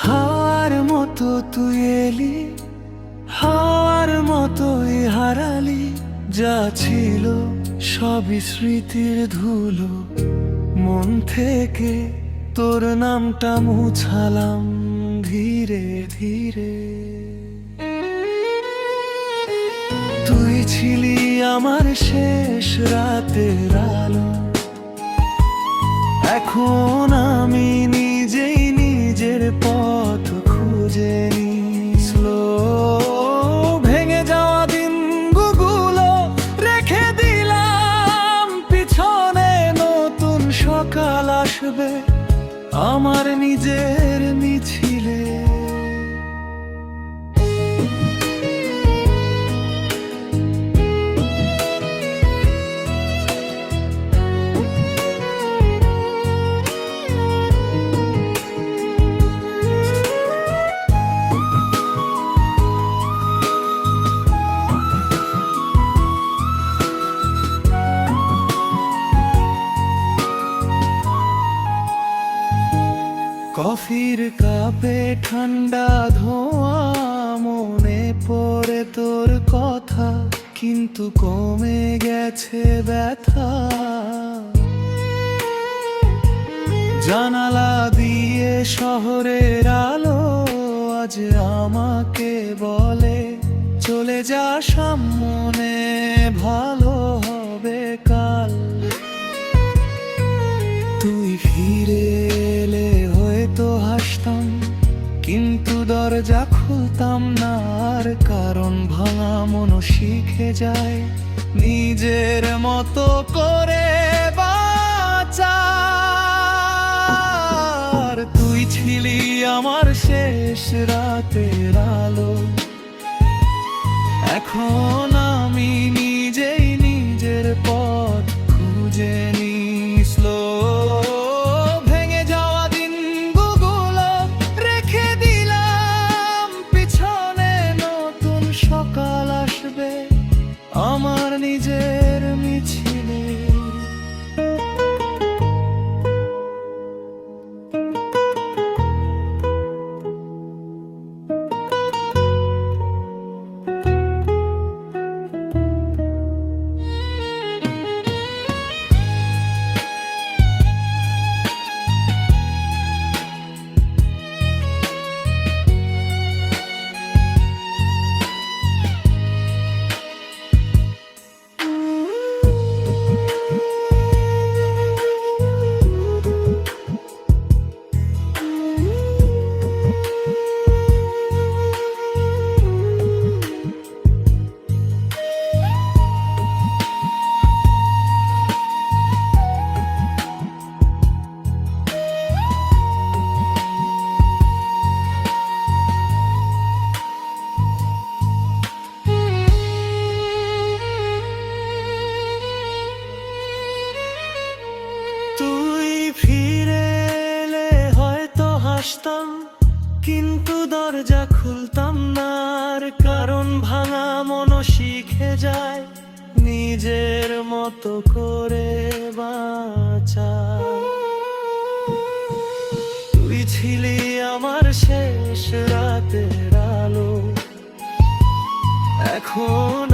হাওয়ার মতো তুই এলি, হাওয়ার মতোই হারালি। যা ছিল সবই স্মৃতির ধুলো, মন থেকে তোর নামটা মুছালাম ধীরে ধীরে। তুই ছিলি আমার শেষ রাতের আলো, এখন আমি নিজেই নিজের পথ খুঁজে নি। স্লো ভেঙে যাওয়া দিনগুলো রেখে দিলাম পিছনে, নতুন সকাল আসবে আমার নিজের মিছিলে। কফির কাপে ঠান্ডা ধোঁয়া, মনে পড়ে তোর কথা, কিন্তু কমে গেছে ব্যথা। জানালা দিয়ে শহরের আলো আজ আমাকে বলে, চলে যা সামনে, ভালো হবে কাল। তুই ফিরে এলে হয়তো হাসতাম, কিন্তু দরজা খুলতাম না আর, কারণ ভাঙা মন শিখে যায় নিজের মতো করে বাঁচার। তুই ছিলি আমার শেষ রাতের আলো, এখন আমি নিজেই নিজের পথ খুঁজে নি। স্লো ভেঙে যাওয়া দিনগুলো রেখে দিলাম পিছনে, নতুন সকাল আসবে আমার নিজের মিছিলে। কিন্তু দরজা খুলতাম না আর, কারণ ভাঙা মন শিখে যায় নিজের মতো করে বাঁচা। তুই ছিলি আমার শেষ রাতের আলো, এখন